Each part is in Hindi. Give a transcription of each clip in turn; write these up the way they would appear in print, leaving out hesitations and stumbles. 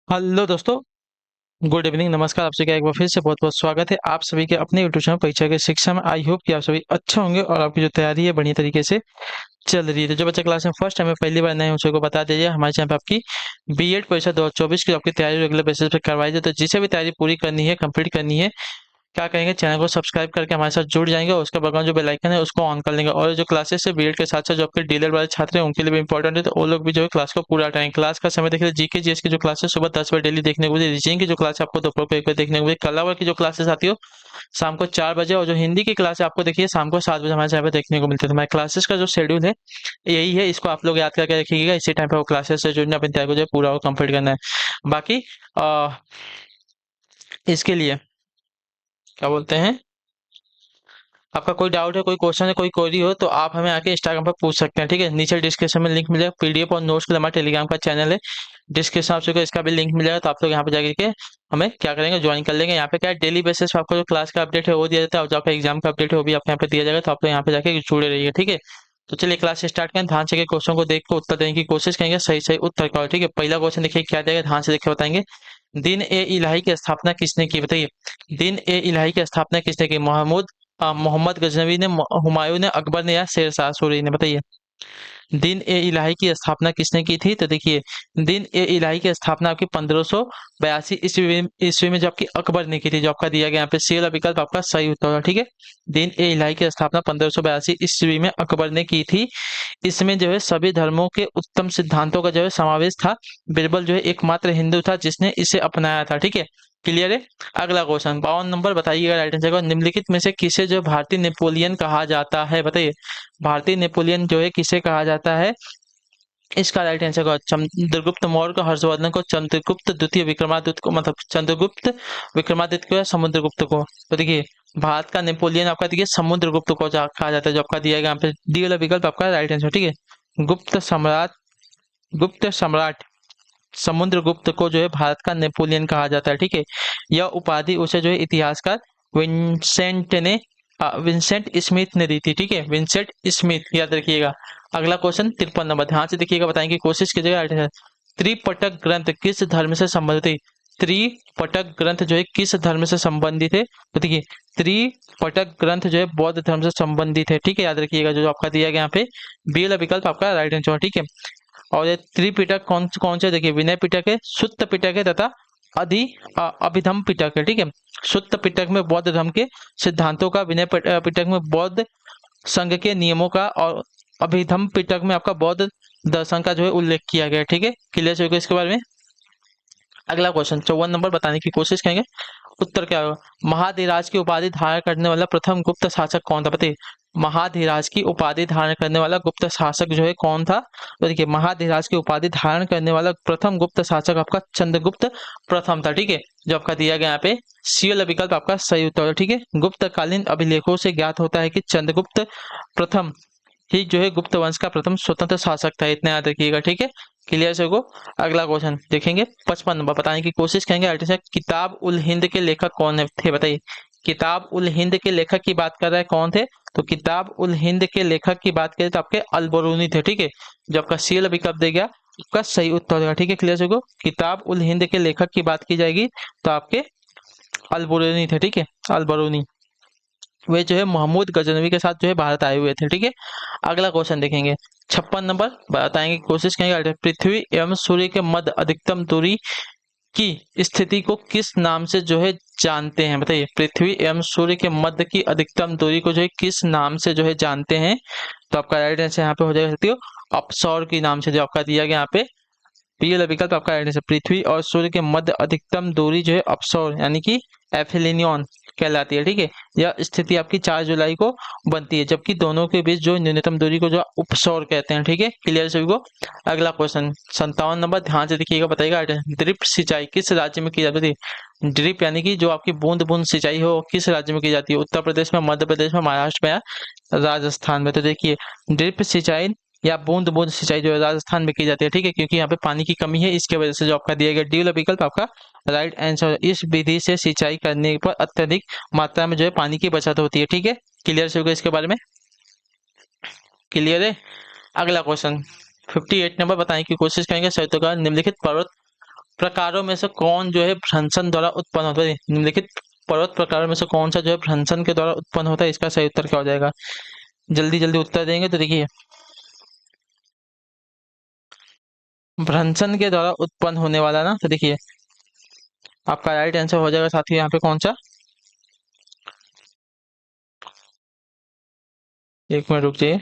हेलो दोस्तों, गुड इवनिंग, नमस्कार। आप सभी का एक बार फिर से बहुत बहुत स्वागत है आप सभी के अपने यूट्यूब चैनल परीक्षा के शिक्षा में। आई होप कि आप सभी अच्छे होंगे और आपकी जो तैयारी है बढ़िया तरीके से चल रही है। तो जो बच्चे क्लास में फर्स्ट टाइम में पहली बार नए हैं उनको बता दीजिए, हमारे चैनल पे आपकी बीएड परीक्षा 2024 की आपकी तैयारी रेगुलर बेसिस पे करवाई जाए। तो जिसे भी तैयारी पूरी करनी है, कंप्लीट करनी है, क्या करेंगे, चैनल को सब्सक्राइब करके हमारे साथ जुड़ जाएंगे और उसके बगल में जो बेल आइकन है उसको ऑन कर लेंगे। और जो क्लासेस है बीएड के साथ साथ जो आपके डीलर वाले छात्र हैं उनके लिए भी इंपॉर्टेंट है, तो वो लोग भी जो है क्लास को पूरा अटेंड। क्लास का समय देखिए, जीके जीएस की जो क्लासेस सुबह 10 बजे डेली देखने को मिली, रीजनिंग की जो क्लास आपको दोपहर को 1 बजे देखने को मिली, कला की जो क्लासेस आती हो शाम को 4 बजे, और जो हिंदी की क्लास है आपको देखिए शाम को 7 बजे हमारे चैनल पे देखने को मिलती है। तो हमारे क्लासेस का जो शेड्यूल है यही है, इसको आप लोग याद करके रखिएगा। इसी टाइम पे वो क्लासेस से जुड़ना, अपनी तैयारी को जो है पूरा कंप्लीट करना है। बाकी इसके लिए क्या बोलते हैं, आपका कोई डाउट है, कोई क्वेश्चन है, कोई क्वेरी हो तो आप हमें आके इंस्टाग्राम पर पूछ सकते हैं। ठीक है, नीचे डिस्क्रिप्शन में लिंक मिलेगा पीडीएफ और नोट्स के लिए, हमारा टेलीग्राम का चैनल है डिस्क्रिप्शन आप सबको, इसका भी लिंक मिलेगा। तो आप लोग यहाँ पे जाकर के हमें क्या करेंगे, ज्वाइन कर लेंगे। यहाँ पे क्या है, डेली बेसिस पे आपको जो क्लास का अपडेट है वो दिया जाता है, और जो आपका एग्जाम का अपडेट है वो भी आपको यहाँ पे दिया जाएगा। तो आप लोग यहाँ पे जाके जुड़े रहिए। ठीक है, तो चलिए क्लास स्टार्ट करें। ध्यान से के क्वेश्चन को देख कर उत्तर देने की कोशिश करेंगे, सही सही उत्तर का। ठीक है, पहला क्वेश्चन देखिए क्या देगा, ध्यान से देखिए बताएंगे। दिन ए इलाही की स्थापना किसने की, बताइए। दिन ए इलाही की स्थापना किसने की, मोहम्मद गजनवी ने, हुमायूं ने, अकबर ने, या शेरशाह सूरी ने, बताइए। दिन ए इलाही की स्थापना किसने की थी, तो देखिए दिन ए इलाही की स्थापना आपकी 1582 ईस्वी में जो आपकी अकबर ने की थी, जो आपका दिया गया यहाँ पे सी वाला विकल्प आपका सही उत्तर होगा। ठीक है, दिन ए इलाही की स्थापना 1582 ईस्वी में अकबर ने की थी। इसमें जो है सभी धर्मों के उत्तम सिद्धांतों का जो है समावेश था। बिरबल जो है एकमात्र हिंदू था जिसने इसे अपनाया था। ठीक है, क्लियर है। अगला क्वेश्चन 52 नंबर, बताइएगा राइट आंसर को। निम्नलिखित में से किसे जो भारतीय नेपोलियन कहा जाता है, बताइए। भारतीय नेपोलियन जो है किसे कहा जाता है, इसका राइट आंसर को चंद्रगुप्त मौर्य को, हर्षवर्धन को, चंद्रगुप्त द्वितीय विक्रमादित्य को, मतलब चंद्रगुप्त विक्रमादित्य को, या समुद्रगुप्त को। तो देखिए भारत का नेपोलियन आपका देखिए समुद्रगुप्त को कहा जाता है, जो आपका दिया गया यहाँ पे डी वाला विकल्प आपका राइट आंसर। ठीक है, गुप्त सम्राट समुद्रगुप्त को जो है भारत का नेपोलियन कहा जाता है। ठीक है, यह उपाधि उसे जो है इतिहासकार विंसेंट स्मिथ ने दी थी। ठीक है, विंसेंट स्मिथ, याद रखिएगा। अगला क्वेश्चन 53 नंबर, ध्यान से देखिएगा, बताएंगे कोशिश कीजिएगा। त्रिपटक ग्रंथ किस धर्म से संबंधित है। त्रिपटक ग्रंथ जो है किस धर्म से संबंधित है, तो देखिए त्रिपटक ग्रंथ जो है बौद्ध धर्म से संबंधित है। ठीक है, याद रखिएगा, जो आपका दिया गया यहाँ पे बी वाला विकल्प आपका राइट आंसर। ठीक है, और ये त्रिपिटक कौन कौन से, देखिए विनय पिटक है, सुत्त पिटक है, तथा अभिधम पिटक है। ठीक है, सुत्त पिटक में बौद्ध धर्म के सिद्धांतों का, विनय पिटक में बौद्ध संघ के नियमों का, और अभिधम पिटक में आपका बौद्ध दर्शन का जो है उल्लेख किया गया है। ठीक है, क्लियर हो गया इसके बारे में। अगला क्वेश्चन 54 नंबर, बताने की कोशिश करेंगे, उत्तर क्या होगा। महाधिराज की उपाधि धारण करने वाला प्रथम गुप्त शासक कौन था, बताइए। महाधिराज की उपाधि धारण करने वाला गुप्त शासक जो है कौन था, तो देखिए महाधिराज की उपाधि धारण करने वाला प्रथम गुप्त शासक आपका चंद्रगुप्त प्रथम था। ठीक है, जो आपका दिया गया यहाँ पे सी वाला विकल्प आपका सही उत्तर है। ठीक है, गुप्तकालीन अभिलेखों से ज्ञात होता है कि चंद्रगुप्त प्रथम ही जो है गुप्त वंश का प्रथम स्वतंत्र शासक था, इतना याद रखिएगा। ठीक है, क्लियर से को। अगला क्वेश्चन देखेंगे 55 नंबर, बताने की कोशिश करेंगे। किताब उल हिंद के लेखक कौन थे, बताइए। किताब उल हिंद के लेखक की बात कर रहे हैं, कौन थे, तो किताब उल हिंद के लेखक की बात करें तो आपके अलबरूनी थे। ठीक है, जो आपका सी वाला विकल्प दे गया उसका सही उत्तर होगा। ठीक है, क्लियर से को। किताब उल हिंद के लेखक की बात की जाएगी तो आपके अलबरूनी थे। ठीक है, अलबरूनी वे जो है महमूद गजनवी के साथ जो है भारत आए हुए थे। ठीक है, अगला क्वेश्चन देखेंगे 56 नंबर, बताएंगे कोशिश करेंगे। पृथ्वी एवं सूर्य के मध्य अधिकतम दूरी की स्थिति को किस नाम से जो है जानते हैं, बताइए। पृथ्वी एवं सूर्य के मध्य की अधिकतम दूरी को जो है किस नाम से जो है जानते हैं, तो आपका राइट आंसर यहाँ पे हो जाएगा साथियों अपसौर के नाम से, जो आपका दिया गया यहाँ पे बी वाला विकल्प आपका राइट आंसर। पृथ्वी और सूर्य के मध्य अधिकतम दूरी जो है अपसौर यानी कि एफिलिनियन कहलाती है। ठीक है, यह स्थिति आपकी 4 जुलाई को बनती है, जबकि दोनों के बीच जो न्यूनतम दूरी को जो उपसौर कहते हैं। ठीक है, क्लियर सभी को। अगला क्वेश्चन 57 नंबर, ध्यान से देखिएगा, बताइएगा ड्रिप सिंचाई किस राज्य में की जाती है। ड्रिप यानी कि जो आपकी बूंद बूंद सिंचाई हो किस राज्य में की जाती है, उत्तर प्रदेश में, मध्य प्रदेश में, महाराष्ट्र में, या राजस्थान में। तो देखिए ड्रिप सिंचाई या बूंद बूंद सिंचाई जो है राजस्थान में की जाती है। ठीक है, क्योंकि यहाँ पे पानी की कमी है, इसके वजह से जो आपका दिया गया डी वाला विकल्प आपका राइट आंसर। इस विधि से सिंचाई करने पर अत्यधिक मात्रा में जो है पानी की बचत होती है। ठीक है, क्लियर से होगा इसके बारे में, क्लियर है। अगला क्वेश्चन 58 नंबर, बताने की कोशिश करेंगे। संयुक्त निम्नलिखित पर्वत प्रकारों में से कौन जो है भ्रंशन द्वारा उत्पन्न होता है? निम्नलिखित पर्वत प्रकारों में से कौन सा जो है भ्रंशन के द्वारा उत्पन्न होता है? इसका सही उत्तर क्या हो जाएगा? जल्दी जल्दी उत्तर देंगे तो देखिए, भ्रंशन के द्वारा उत्पन्न होने वाला ना, तो देखिए आपका राइट आंसर हो जाएगा साथियों यहाँ पे कौन सा, एक मिनट रुक जाइए।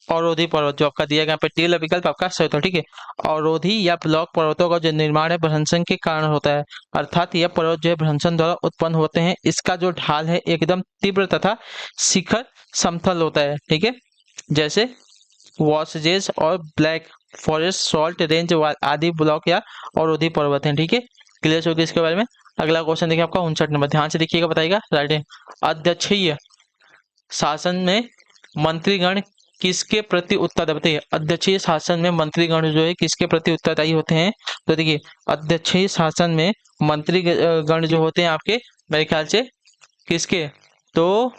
अवरोधी पर्वत जो आपका दिया गया यहाँ पे टी वाला विकल्प आपका सही होता है, ठीक है। अवरोधी या ब्लॉक पर्वतों का जो निर्माण है भ्रंशन के कारण होता है, अर्थात यह पर्वत जो है भ्रंशन द्वारा उत्पन्न होते हैं। इसका जो ढाल है एकदम तीव्र तथा शिखर समतल होता है, ठीक है। जैसे वॉसजेस और ब्लैक फॉरेस्ट सॉल्ट रेंज आदि ब्लॉक या अवरोधी पर्वत हैं, ठीक है। क्लियर हो गया इसके बारे में। अगला क्वेश्चन देखिए आपका 59 नंबर, ध्यान से देखिएगा, बताइएगा राइट है। अध्यक्षीय शासन में मंत्रीगण किसके प्रति उत्तरदायी? बताइए, अध्यक्षीय शासन में मंत्रीगण जो है किसके प्रति उत्तरदायी होते हैं? तो देखिए, अध्यक्षीय शासन में मंत्री गण जो होते हैं आपके, मेरे ख्याल से किसके, तो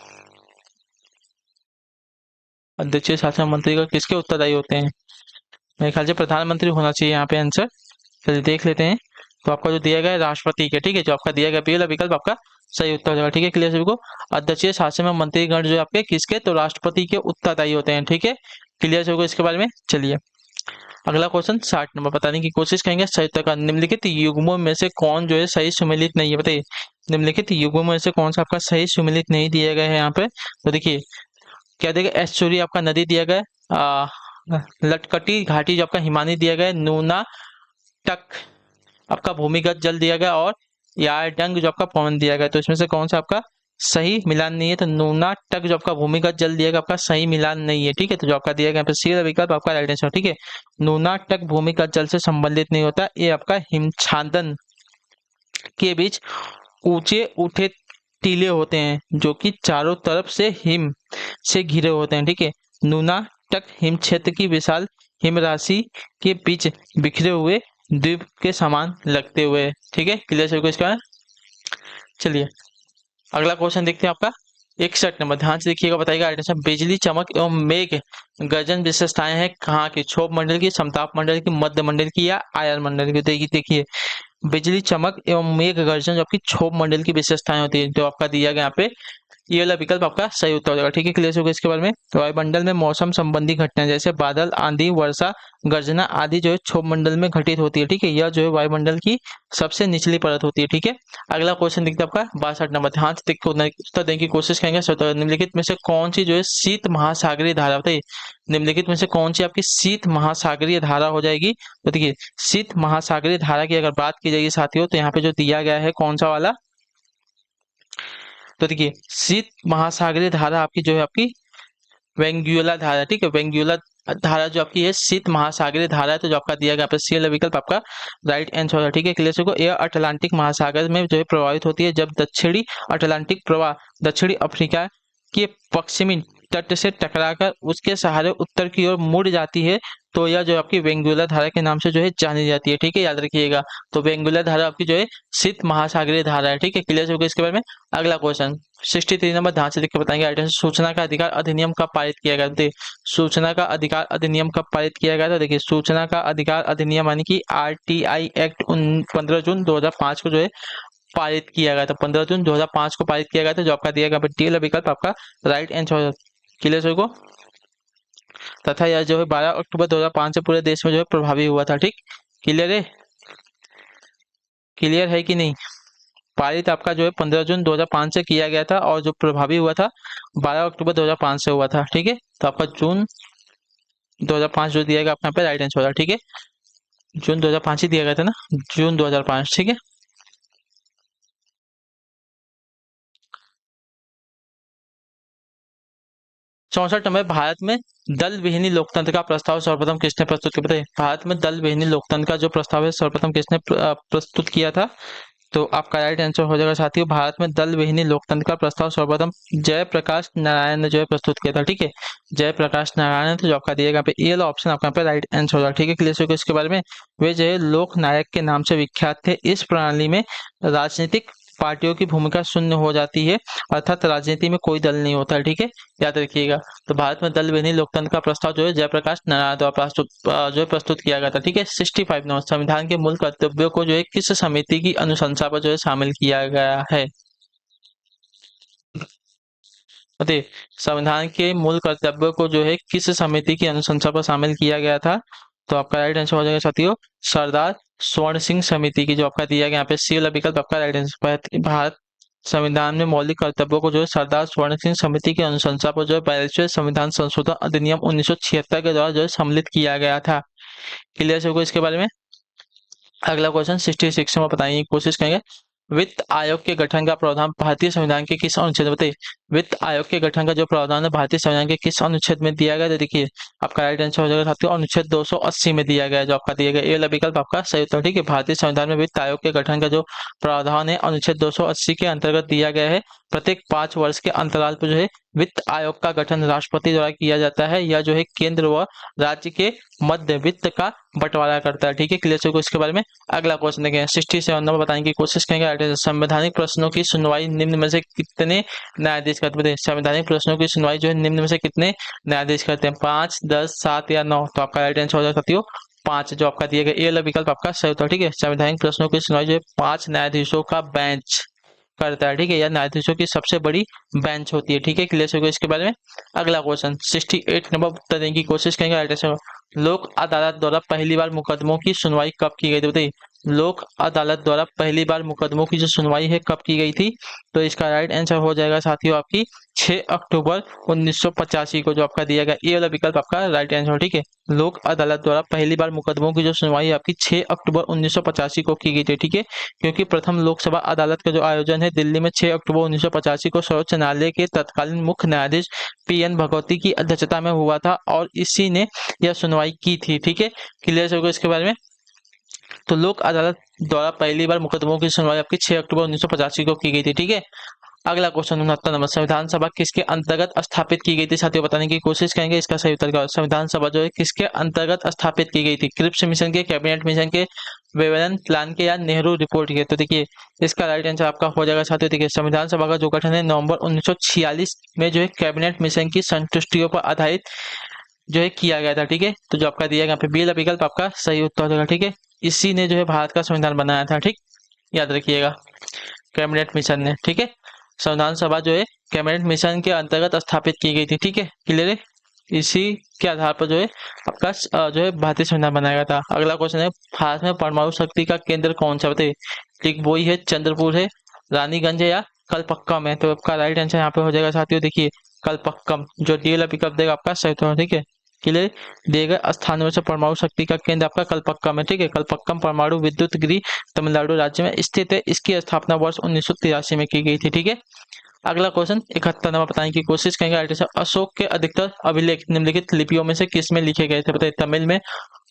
अध्यक्षीय शासन मंत्रीगण किसके उत्तरदायी होते हैं? मेरे ख्याल से प्रधानमंत्री होना चाहिए यहाँ पे आंसर। चलिए देख लेते हैं। तो आपका जो दिया गया है राष्ट्रपति के, ठीक है। जो आपका दिया गया पहला विकल्प आपका सही उत्तर हो जाएगा, ठीक है। क्लियर सभी को? अध्यक्षीय शासन में मंत्रीगण जो आपके किसके, तो राष्ट्रपति के उत्तरदायी होते हैं, ठीक है। क्लियर सभी को इसके बारे में। चलिए अगला क्वेश्चन 60 नंबर, बताने की कोशिश करेंगे सही उत्तर का। निम्नलिखित युग्मों में से कौन जो है सही सुमेलित नहीं है? बताइए, निम्नलिखित युग्मों में से कौन सा आपका सही सुमेलित नहीं दिया गया है यहाँ पे? तो देखिए क्या देगा, ऐश्वर्य आपका नदी दिया गया है, लटकटी घाटी जो आपका हिमानी दिया गया है, नूना टक आपका भूमिगत जल दिया गया, और यारडंग जो आपका पवन दिया गया। तो इसमें से कौन सा आपका सही मिलान नहीं है? तो नूना टक जो आपका भूमिगत जल दिया गया आपका सही मिलान नहीं है, ठीक है। तो जो आपका दिया गया यहाँ पे सी विकल्प आपका राइट आंसर, ठीक है। नूना टक भूमिगत जल से संबंधित नहीं होता, ये आपका हिमछादन के बीच ऊंचे उठे टीले होते हैं जो कि चारों तरफ से हिम से घिरे होते हैं, ठीक है। नूना तक हिम क्षेत्र की विशाल हिम राशि के बीच बिखरे हुए द्वीप के समान लगते हुए, ठीक है। क्लियर सभी को इसका? चलिए अगला क्वेश्चन देखते हैं आपका 61 नंबर, ध्यान से देखिएगा, बताइएगा आइडेंटिफाई। बिजली चमक एवं मेघ गर्जन विशेषताएं हैं कहाँ की? क्षोभ मंडल की, समताप मंडल की, मध्य मंडल की, या आयर मंडल की? देखिए बिजली चमक एवं मेघ गर्जन जो आपकी क्षोभ मंडल की विशेषताएं होती है, जो आपका दिया गया यहाँ पे ये वाला विकल्प आपका सही उत्तर हो जाएगा, ठीक है। क्लियर होगा इसके बारे में। तो वायुमंडल में मौसम संबंधी घटनाएं जैसे बादल, आंधी, वर्षा, गर्जना आदि जो है क्षोभ मंडल में घटित होती है, ठीक है। यह जो है वायुमंडल की सबसे निचली परत होती है, ठीक है। अगला क्वेश्चन देखते हैं आपका 62 नंबर, ध्यान से उत्तर देने की कोशिश करेंगे। निम्नलिखित में से कौन सी जो है शीत महासागरीय धारा? बताइए, निम्नलिखित में से कौन सी आपकी शीत महासागरीय धारा हो जाएगी? तो देखिए शीत महासागरीय धारा की अगर बात की जाएगी साथियों, तो यहाँ पे जो दिया गया है कौन सा वाला, तो देखिए शीत महासागरीय धारा आपकी जो है आपकी वेंगुला धारा, ठीक है। वेंगुला धारा जो आपकी है शीत महासागरीय धारा है। तो जो आपका दिया गया सी विकल्प आपका राइट आंसर है, ठीक है। क्लियर को? एयर अटलांटिक महासागर में जो है प्रभावित होती है जब दक्षिणी अटलांटिक प्रवाह दक्षिणी अफ्रीका के पश्चिमी तट से टकराकर उसके सहारे उत्तर की ओर मुड़ जाती है, तो यह जो आपकी वेंगुला धारा के नाम से जो है जानी जाती है, ठीक है। याद रखिएगा। तो वेंगुला धारा आपकी जो है शीत महासागरीय धारा है, ठीक है। क्लियर हो गया इसके बारे में। अगला क्वेश्चन 63 नंबर, ध्यान से देख के बताएंगे आइटम। सूचना का अधिकार अधिनियम कब पारित किया गया? देखिए सूचना का अधिकार अधिनियम कब पारित किया गया था? देखिए सूचना का अधिकार अधिनियम यानी कि आरटीआई एक्ट 15 जून 2005 को जो है पारित किया गया था। 15 जून 2005 को पारित किया गया था। जो आपका दिया गया डी विकल्प आपका राइट आंसर। क्लियर को? तथा यह जो है 12 अक्टूबर 2005 से पूरे देश में जो है प्रभावी हुआ था, ठीक। क्लियर है? क्लियर है कि नहीं? पारित आपका जो है 15 जून 2005 से किया गया था और जो प्रभावी हुआ था 12 अक्टूबर 2005 से हुआ था, ठीक है। तो आपका जून 2005 जो दिया गया आपका यहाँ पे राइट आंसर होगा, ठीक है। जून 2005 ही दिया गया था ना, जून 2005, ठीक है। 64 नंबर, भारत में दल विहीनी लोकतंत्र का प्रस्ताव सर्वप्रथम किसने प्रस्तुत किया? बताइए, भारत में दल विहीनी लोकतंत्र का जो प्रस्ताव है सर्वप्रथम किसने प्रस्तुत किया था? तो आपका राइट आंसर हो जाएगा साथियों, भारत में दल विहीनी लोकतंत्र का प्रस्ताव सर्वप्रथम जयप्रकाश नारायण ने जो है प्रस्तुत किया था, ठीक है। जयप्रकाश नारायण। तो जो आपका दिएगा पे ये ऑप्शन आपका पे राइट आंसर होगा, ठीक है। क्लियर हो इसके बारे में। वे जो है लोक नायक के नाम से विख्यात थे। इस प्रणाली में राजनीतिक पार्टियों की भूमिका शून्य हो जाती है, अर्थात राजनीति में कोई दल नहीं होता है। ठीक है, याद रखिएगा। तो भारत में दल विहीन लोकतंत्र का प्रस्ताव जो है जयप्रकाश नारायण द्वारा प्रस्तुत किया गया था। ठीक है, 65 नंबर, संविधान के मूल कर्तव्यों को जो है किस समिति की अनुशंसा पर जो है शामिल किया गया है। बताइए, संविधान के मूल कर्तव्यों को जो है किस समिति की अनुशंसा पर शामिल किया गया था। तो आपका राइट आंसर हो जाएगा साथियों सरदार स्वर्ण सिंह समिति की, जो आपका दिया गया यहाँ पे सी वाला विकल्प आपका राइट आंसर। भारत संविधान में मौलिक कर्तव्यों को जो है सरदार स्वर्ण सिंह समिति की अनुशंसा पर जो है 42वें संविधान संशोधन अधिनियम 1976 के द्वारा जो है सम्मिलित किया गया था। क्लियर होगा इसके बारे में। अगला क्वेश्चन 66 में बताने की कोशिश करेंगे। वित्त आयोग के गठन का प्रावधान भारतीय संविधान के किस अनुच्छेद में, बताइए वित्त आयोग के गठन का जो प्रावधान है भारतीय संविधान के किस अनुच्छेद में दिया गया है। तो देखिए आपका राइट आंसर हो जाएगा साथियों अनुच्छेद 280 में दिया गया है, जो आपका दिया गया। ये वाला विकल्प आपका सही उत्तर। ठीक है, भारतीय संविधान में वित्त आयोग के गठन का जो प्रावधान है अनुच्छेद 280 के अंतर्गत दिया गया है। प्रत्येक 5 वर्ष के अंतराल पर जो है वित्त आयोग का गठन राष्ट्रपति द्वारा किया जाता है, या जो है केंद्र व राज्य के मध्य वित्त का बंटवारा करता है। ठीक है, क्लियर होगा इसके बारे में। अगला क्वेश्चन देखें 67 नंबर, बताने की कोशिश करेंगे। संवैधानिक प्रश्नों की सुनवाई निम्न में से कितने न्यायाधीश करते हैं। संवैधानिक प्रश्नों की सुनवाई जो है निम्न में से कितने न्यायाधीश करते हैं, 5, 10, 7 या 9। तो आपका राइट आंसर हो जाएगा साथियों 5, जो आपका दिया गया ए वाला विकल्प आपका सही होता है। ठीक है, संवैधानिक प्रश्नों की सुनवाई जो है 5 न्यायाधीशों का बेंच करता है। ठीक है, या न्यायाधीशों की सबसे बड़ी बेंच होती है। ठीक है, क्लियर होगा इसके बारे में। अगला क्वेश्चन 68 नंबर उत्तर देने की कोशिश करेंगे। लोक अदालत द्वारा पहली बार मुकदमों की सुनवाई कब की गई थी, बताइए लोक अदालत द्वारा पहली बार मुकदमों की जो सुनवाई है कब की गई थी। तो इसका राइट आंसर हो जाएगा साथियों आपकी 6 अक्टूबर 1985 को, जो आपका दिया गया ये वाला विकल्प आपका राइट आंसर। ठीक है, लोक अदालत द्वारा पहली बार मुकदमों की जो सुनवाई आपकी 6 अक्टूबर 1985 को की गई थी। ठीक है, क्योंकि प्रथम लोकसभा अदालत का जो आयोजन है दिल्ली में 6 अक्टूबर 1985 को सर्वोच्च न्यायालय के तत्कालीन मुख्य न्यायाधीश PN भगवती की अध्यक्षता में हुआ था, और इसी ने यह सुनवाई की थी। ठीक है, क्लियर होगा इसके बारे में। तो लोक अदालत द्वारा पहली बार मुकदमों की सुनवाई आपकी 6 अक्टूबर 1985 को की गई थी। ठीक है, अगला क्वेश्चन 69 नंबर, संविधान सभा किसके अंतर्गत स्थापित की गई थी। साथियों बताने की कोशिश करेंगे इसका सही उत्तर क्या। संविधान सभा जो है किसके अंतर्गत स्थापित की गई थी, क्रिप्स मिशन के, कैबिनेट मिशन के, विवेचन प्लान के, या नेहरू रिपोर्ट के। तो देखिए इसका राइट आंसर आपका हो जाएगा साथियों। देखिए संविधान सभा का जो गठन है नवंबर 1946 में जो है कैबिनेट मिशन की संतुष्टियों पर आधारित जो है किया गया था। ठीक है, तो जो आपका दिया गया यहाँ पे बी वाला विकल्प आपका सही उत्तर होगा। ठीक है, इसी ने जो है भारत का संविधान बनाया था। ठीक, याद रखिएगा कैबिनेट मिशन ने। ठीक है, संविधान सभा जो है कैबिनेट मिशन के अंतर्गत स्थापित की गई थी। ठीक है, क्लियर है, इसी के आधार पर जो है आपका जो है भारतीय संविधान बनाया गया था। अगला क्वेश्चन है भारत में परमाणु शक्ति का केंद्र कौन सा, बताइए ठीक वही है चंद्रपुर है, रानीगंज है, या कलपक्कम है। तो आपका राइट आंसर यहाँ पे हो जाएगा साथियों देखिए कलपक्कम, जो डी वाला पिकअप देगा आपका सही उत्तर। ठीक है, क्लियर, दिए गए स्थानों में से परमाणु शक्ति का केंद्र आपका कलपक्कम है। ठीक है, कलपक्कम परमाणु विद्युत गृह तमिलनाडु राज्य में स्थित है। इसकी स्थापना वर्ष 1983 में की गई थी। ठीक है, अगला क्वेश्चन 71 नंबर बताने की कोशिश करेंगे। अशोक के अधिकतर अभिलेख निम्नलिखित लिपियों में से किस में लिखे गए थे, बताइए तमिल में,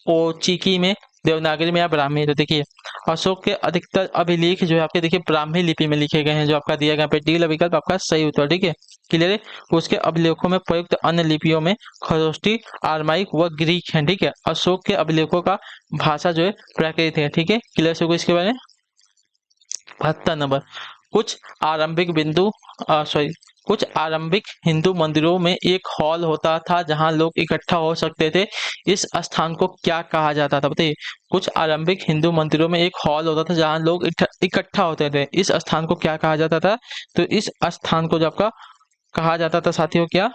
ओचिकी में, देवनागरी में, या ब्राह्मी। तो देखिए अशोक के अधिकतर अभिलेख जो है आपके देखिए ब्राह्मी लिपि में लिखे गए हैं, जो आपका दिया गया पे डी विकल्प आपका सही उत्तर। ठीक है, क्लियर है, उसके अभिलेखों में प्रयुक्त अन्य लिपियों में खरोष्टी, आरमाइक व ग्रीक है। ठीक है, अशोक के अभिलेखों का भाषा जो है प्राकृत है। ठीक है, क्लियर होगा इसके बारे में। 72 नंबर, कुछ आरंभिक बिंदु सॉरी कुछ आरंभिक हिंदू मंदिरों में एक हॉल होता था जहां लोग इकट्ठा हो सकते थे। इस स्थान को क्या कहा जाता था, बताइए कुछ आरंभिक हिंदू मंदिरों में एक हॉल होता था जहां लोग इकट्ठा होते थे। इस स्थान को क्या कहा जाता था। तो इस स्थान को जो आपका कहा जाता था साथियों क्या,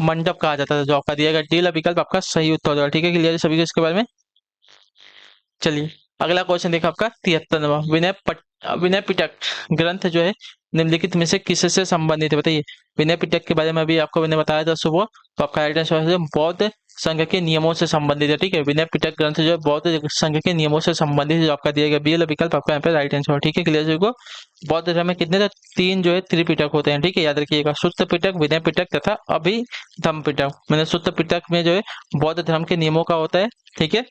मंडप कहा जाता था, जो आपका दिया गया डी विकल्प आपका सही उत्तर होगा। ठीक है, क्लियर सभी को इसके बारे में। चलिए अगला क्वेश्चन देखा आपका 73 नंबर, विनय पिटक ग्रंथ जो है निम्नलिखित में से किससे संबंधित है, बताइए विनय पिटक के बारे में अभी आपको मैंने बताया था सुबह। तो आपका राइट आंसर है बौद्ध संघ के नियमों से संबंधित है। ठीक है, विनय पिटक ग्रंथ जो है बौद्ध संघ के नियमों से संबंधित है, जो आपका दिया गया बी वाला विकल्प आपका यहाँ पे राइट आंसर है। ठीक है, क्लियर को बौद्ध धर्म में कितने 3 जो है त्रिपिटक होते हैं। ठीक है, याद रखिएगा सुत्त पिटक, विनय पिटक तथा अभिधम्म पिटक। मैंने सुत्त पिटक में जो है बौद्ध धर्म के नियमों का होता है। ठीक है,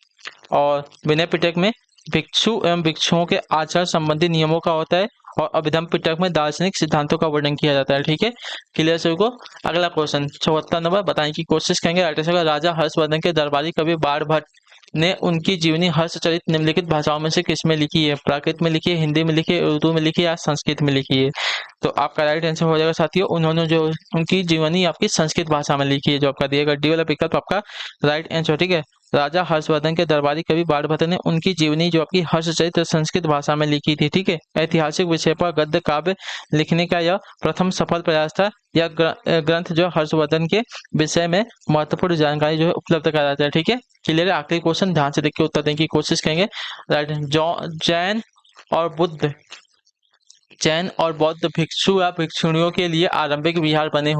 और विनय पिटक में भिक्षु एवं भिक्षुओं के आचार संबंधी नियमों का होता है, और अभिधम्म पिटक में दार्शनिक सिद्धांतों का वर्णन किया जाता है। ठीक है, क्लियर सभी को। अगला क्वेश्चन 74 नंबर बताने की कोशिश करेंगे। राजा हर्षवर्धन के दरबारी कवि बाणभट्ट ने उनकी जीवनी हर्षचरित निम्नलिखित भाषाओं में से किसमें लिखी है? प्राकृत में लिखी है, हिंदी में लिखी है, उर्दू में लिखी है या संस्कृत में लिखी है? तो आपका राइट आंसर हो जाएगा साथियों, उन्होंने जो उनकी जीवनी आपकी संस्कृत भाषा में लिखी है, जो आपका दिएगा डी वाला विकल्प आपका राइट आंसर। ठीक है, राजा हर्षवर्धन के दरबारी कवि बाणभट्ट ने उनकी जीवनी जो आपकी हर्षचरित संस्कृत भाषा में लिखी थी। ठीक है, ऐतिहासिक विषय पर गद्य काव्य लिखने का यह प्रथम सफल प्रयास था। यह ग्रंथ जो हर्षवर्धन के विषय में महत्वपूर्ण जानकारी जो है उपलब्ध कराता है। ठीक है, क्लियर है। आखिरी क्वेश्चन ध्यान से देख के उत्तर देने की कोशिश करेंगे। राइट, जैन और बौद्ध भिक्षु या भिक्षुणियों के लिए आरंभिक विहार बने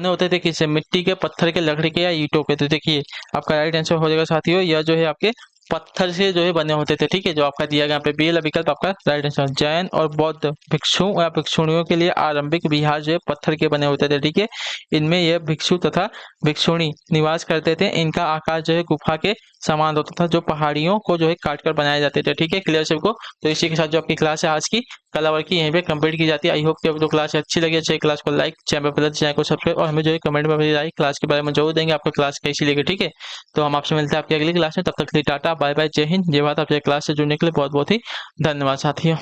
होते थे किससे? मिट्टी के, पत्थर के, लकड़ी के या ईंटों के? तो देखिए आपका राइट आंसर हो जाएगा साथियों, यह जो है आपके पत्थर से जो है बने होते थे। ठीक है, जो आपका दिया गया यहाँ पे बी वाला विकल्प आपका राइट आंसर। जैन और बौद्ध भिक्षु या भिक्षुणियों के लिए आरंभिक विहार जो है पत्थर के बने होते थे। ठीक है, इनमें यह भिक्षु तथा भिक्षुणी निवास करते थे। इनका आकार जो है गुफा के समान होता था, जो पहाड़ियों को जो है काट कर बनाए जाते थे। ठीक है, क्लियर सबको? तो इसी के साथ जो आपकी क्लास है आज की कला वर्क की यहीं पे कंप्लीट की जाती है। आई होप कि आपको क्लास अच्छी लगी। अच्छी क्लास को लाइक, चैनल पर चैनल को सब्सक्राइब और हमें जो है कमेंट में अपनी राय क्लास के बारे में जरूर देंगे, आपको क्लास कैसी लगी। ठीक है, तो हम आपसे मिलते हैं आपकी अगली क्लास में, तब तक के लिए टाटा बाय बाय, जय हिंद, जय भारत। आपसे क्लास से जुड़ने के लिए बहुत बहुत ही धन्यवाद साथियों।